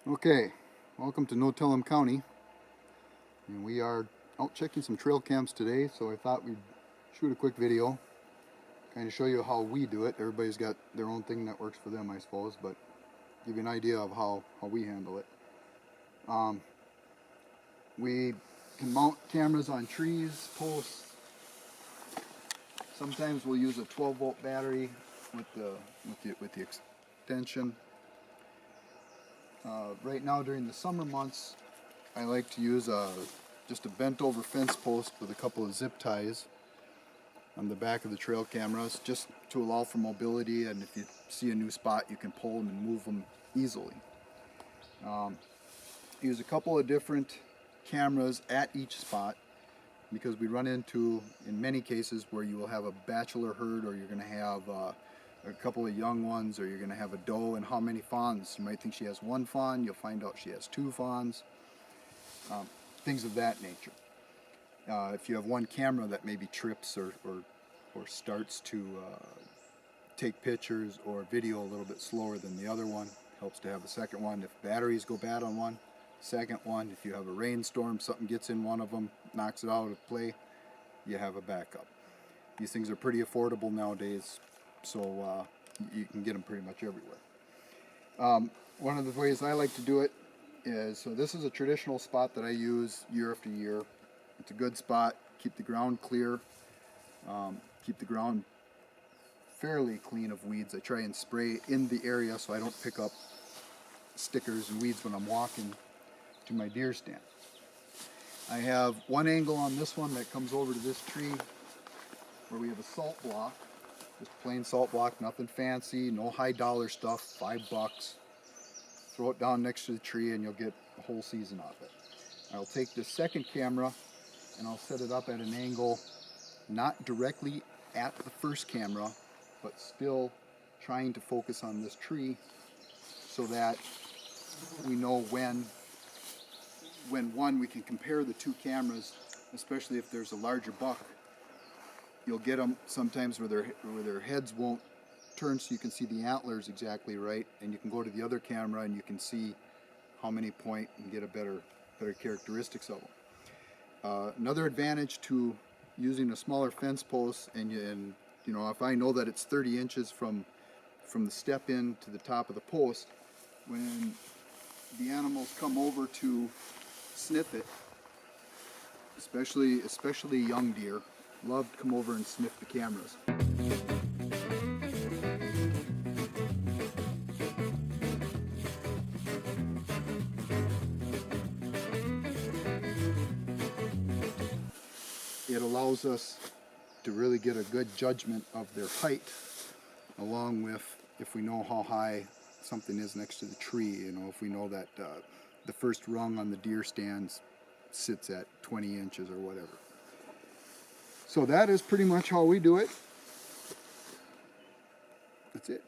Okay, welcome to No Tell 'em County, and we are out checking some trail cams today, so I thought we'd shoot a quick video, kind of show you how we do it. Everybody's got their own thing that works for them, I suppose, but give you an idea of how we handle it. We can mount cameras on trees, posts. Sometimes we'll use a 12-volt battery with the extension. Right now during the summer months, I like to use just a bent over fence post with a couple of zip ties on the back of the trail cameras, just to allow for mobility, and if you see a new spot you can pull them and move them easily. Use a couple of different cameras at each spot, because we run into, in many cases, where you will have a bachelor herd, or you're going to have a couple of young ones, or you're going to have a doe and how many fawns. You might think she has one fawn, you'll find out she has two fawns. Things of that nature. If you have one camera that maybe trips or starts to take pictures or video a little bit slower than the other one, helps to have a second one. If batteries go bad on one, second one. If you have a rainstorm, something gets in one of them, knocks it out of play, you have a backup. These things are pretty affordable nowadays, so you can get them pretty much everywhere. One of the ways I like to do it is, so this is a traditional spot that I use year after year. It's a good spot, keep the ground clear, keep the ground fairly clean of weeds. I try and spray in the area so I don't pick up stickers and weeds when I'm walking to my deer stand. I have one angle on this one that comes over to this tree where we have a salt block, just plain salt block, nothing fancy, no high dollar stuff, $5. Throw it down next to the tree and you'll get a whole season out of it. I'll take the second camera and I'll set it up at an angle not directly at the first camera, but still trying to focus on this tree so that we know when one, we can compare the two cameras, especially if there's a larger buck. You'll get them sometimes where their heads won't turn so you can see the antlers exactly right, and you can go to the other camera and you can see how many point and get a better characteristics of them. Another advantage to using a smaller fence post, and you know, if I know that it's 30 inches from the step in to the top of the post, when the animals come over to sniff it, especially young deer, love to come over and sniff the cameras. It allows us to really get a good judgment of their height, along with if we know how high something is next to the tree. You know, if we know that the first rung on the deer stands sits at 20 inches or whatever. So that is pretty much how we do it. That's it.